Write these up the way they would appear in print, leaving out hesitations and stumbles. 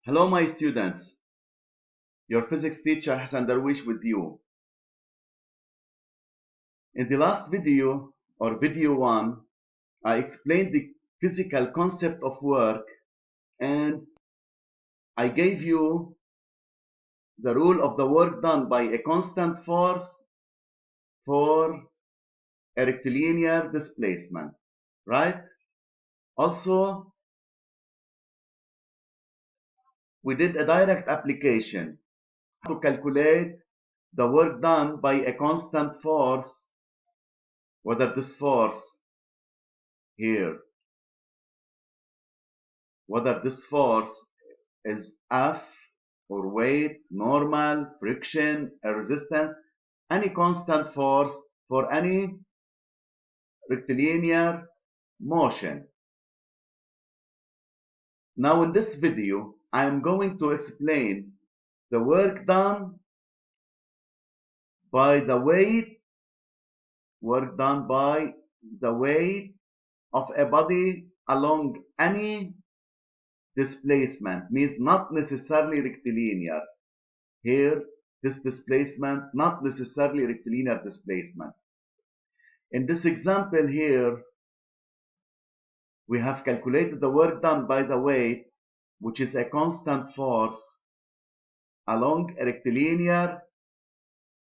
Hello my students, your physics teacher Hassan Darwish with you. In the last video, or video 1, I explained the physical concept of work and I gave you the rule of the work done by a constant force for a rectilinear displacement, right? Also, we did a direct application to calculate the work done by a constant force, whether this force here, whether this force is F or weight, normal, friction, a resistance, any constant force for any rectilinear motion. Now in this video, I am going to explain the work done by the weight, of a body along any displacement, means not necessarily rectilinear. Here, this displacement, not necessarily rectilinear displacement. In this example here, we have calculated the work done by the weight, which is a constant force along a rectilinear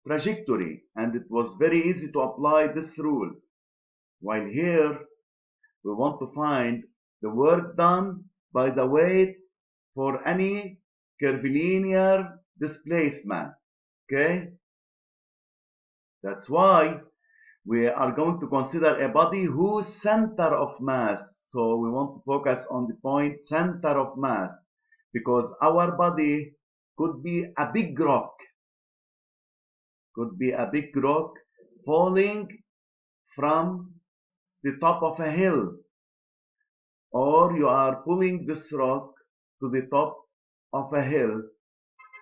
trajectory, and it was very easy to apply this rule. While here, we want to find the work done by the weight for any curvilinear displacement. Okay? That's why we are going to consider a body whose center of mass. So we want to focus on the point center of mass, because our body could be a big rock, falling from the top of a hill, or you are pulling this rock to the top of a hill,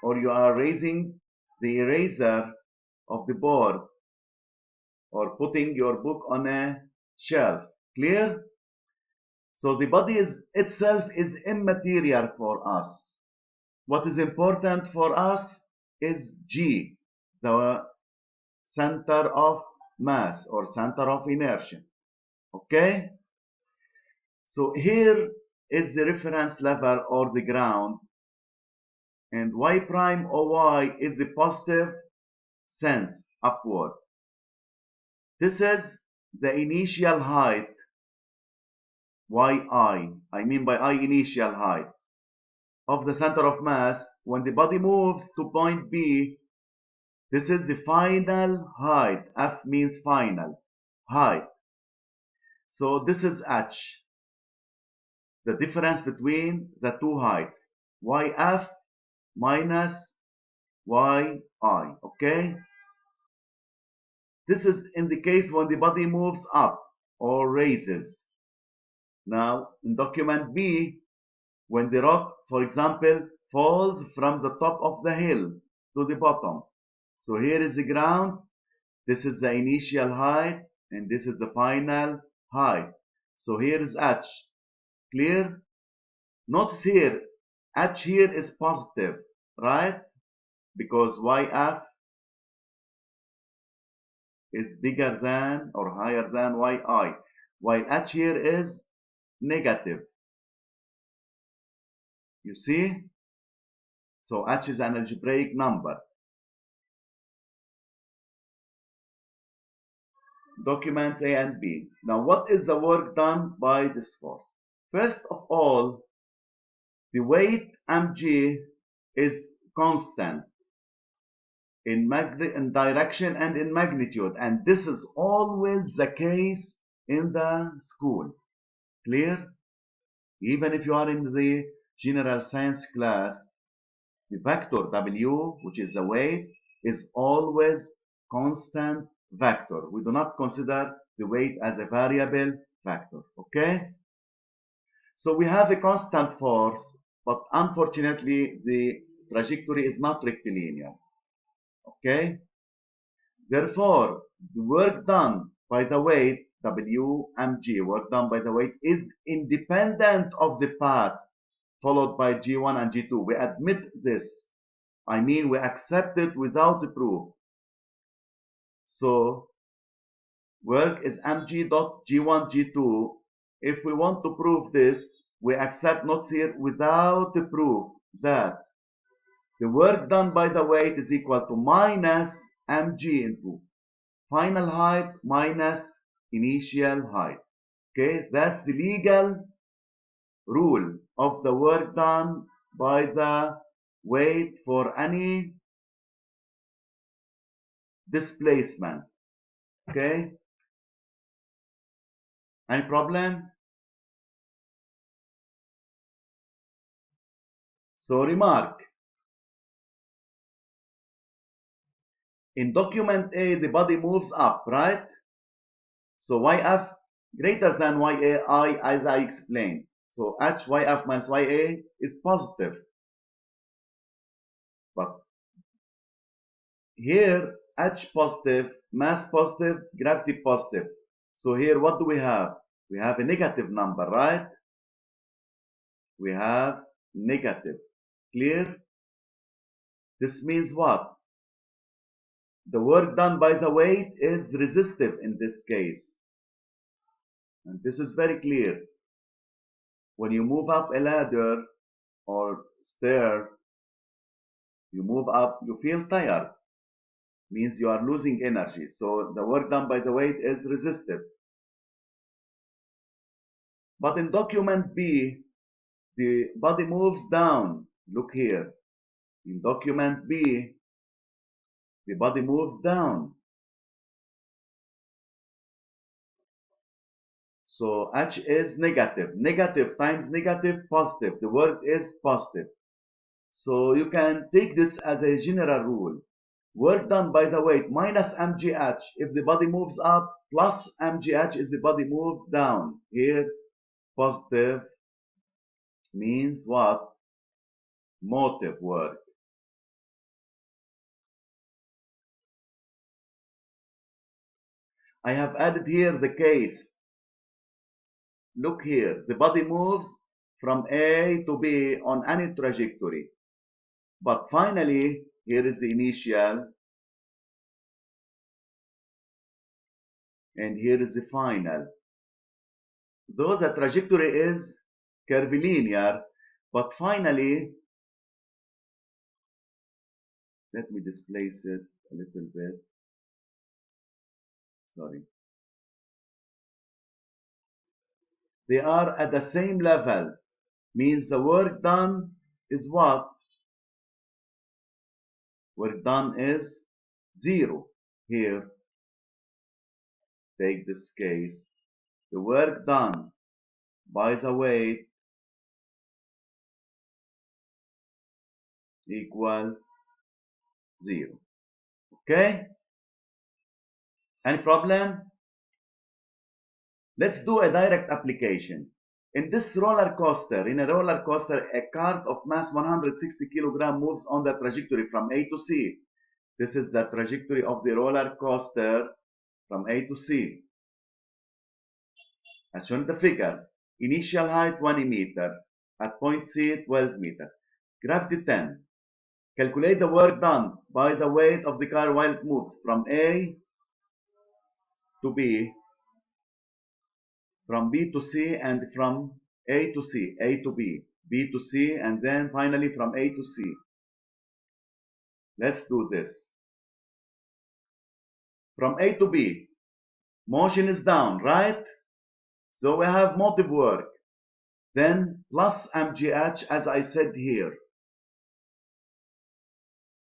or you are raising the eraser of the board, or putting your book on a shelf. Clear? So the body itself is immaterial for us. What is important for us is G, the center of mass or center of inertia. Okay? So here is the reference level or the ground, and y prime OY is the positive sense upward. This is the initial height, yi, I mean by I initial height, of the center of mass. When the body moves to point B, this is the final height. F means final height. So this is H, the difference between the two heights, YF minus YI, okay? This is in the case when the body moves up or raises. Now, in document B, when the rock, for example, falls from the top of the hill to the bottom. So here is the ground, this is the initial height, and this is the final height. So here is H. Clear? Notice here, H here is positive, right? Because YF is bigger than or higher than YI, while H here is negative. You see? So H is an algebraic number. Documents A and B. Now what is the work done by this force? First of all, the weight mg is constant in direction and in magnitude, and this is always the case in the school. Clear? Even if you are in the general science class, the vector W, which is the weight, is always constant vector. We do not consider the weight as a variable vector. Okay? So we have a constant force, but unfortunately the trajectory is not rectilinear. Okay? Therefore, the work done by the weight, WmG, work done by the weight, is independent of the path followed by G1 and G2. We admit this. I mean, we accept it without proof. So work is mg dot G1 G2. If we want to prove this, we accept notes here without proof that the work done by the weight is equal to minus mg into final height minus initial height. Okay, that's the legal rule of the work done by the weight for any displacement. Okay, any problem? So remark, in document A, the body moves up, right? So YF greater than YAI as I explained. So HYF minus YA is positive. But here H positive, mass positive, gravity positive. So here what do we have? We have a negative number, right? We have negative. Clear? This means what? The work done by the weight is resistive in this case. And this is very clear. When you move up a ladder or stair, you move up, you feel tired. Means you are losing energy. So the work done by the weight is resistive. But in document B, the body moves down. Look here. In document B, the body moves down. So H is negative. Negative times negative, positive. The work is positive. So you can take this as a general rule. Work done by the weight minus mgh if the body moves up, plus mgh if the body moves down. Here, positive means what? Motive work. I have added here the case. Look here, the body moves from A to B on any trajectory. But finally, here is the initial, and here is the final. Though the trajectory is curvilinear, but finally, let me displace it a little bit. Sorry. They are at the same level. Means the work done is what? Work done is 0. Here, take this case. The work done by the weight equal 0. Okay? Any problem? Let's do a direct application. In this roller coaster, a cart of mass 160 kg moves on the trajectory from A to C. This is the trajectory of the roller coaster from A to C. As shown in the figure, initial height 20 meter, at point C 12 meter, gravity 10. Calculate the work done by the weight of the car while it moves from A to B, from B to C, and from A to C, A to B, B to C, and then finally from A to C. Let's do this. From A to B, motion is down, right? So we have motive work. Then plus mgh, as I said here.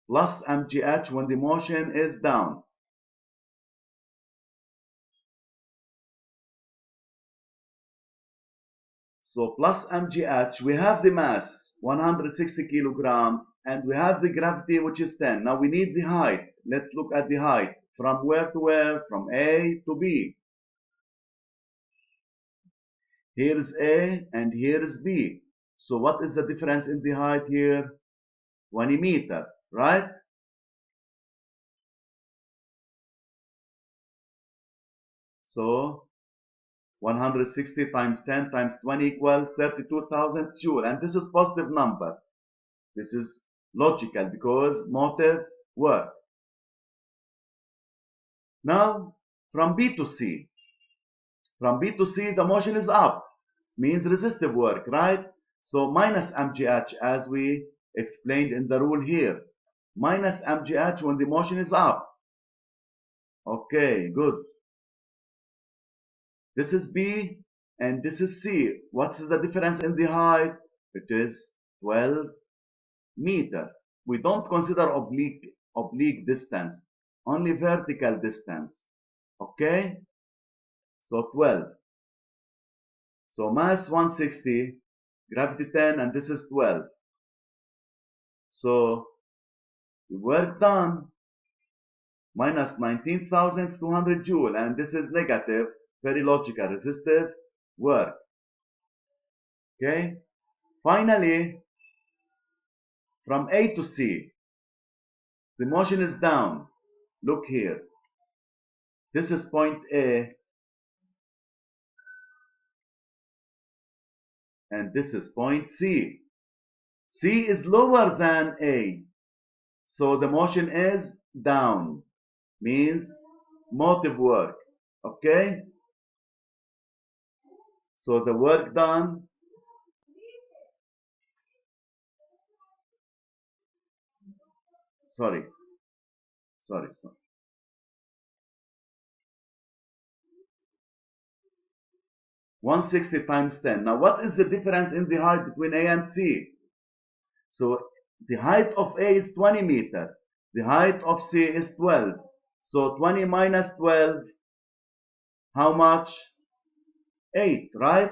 Plus mgh when the motion is down. So plus mgh, we have the mass, 160 kilogram, and we have the gravity, which is 10. Now we need the height. Let's look at the height. From where to where? From A to B. Here is A and here is B. So what is the difference in the height here? 20 meter, right? So 160 times 10 times 20 equal 32,000 joule. And this is positive number. This is logical because motive work. Now, from B to C. From B to C, the motion is up. Means resistive work, right? So minus mgh, as we explained in the rule here. Minus mgh when the motion is up. Okay, good. This is B and this is C. What's the difference in the height? It is 12 meter. We don't consider oblique distance, only vertical distance. Okay? So 12. So mass 160, gravity 10, and this is 12. So the work done minus 19,200 joule, and this is negative, very logical, resistive work. Okay? Finally, from A to C, the motion is down. Look here. This is point A, and this is point C. C is lower than A, so the motion is down, means motive work. Okay? So the work done, sorry. 160 times 10. Now what is the difference in the height between A and C? So the height of A is 20 meter. The height of C is 12. So 20 minus 12, how much? 8, right?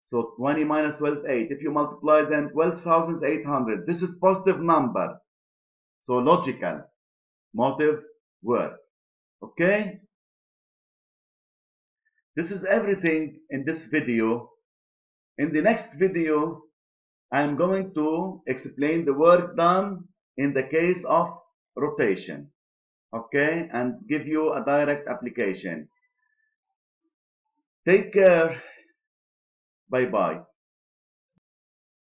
So 20 minus 12, 8. If you multiply then 12,800. This is positive number. So logical. Motive work. Okay? This is everything in this video. In the next video, I'm going to explain the work done in the case of rotation. Okay? And give you a direct application. Take care. Bye-bye.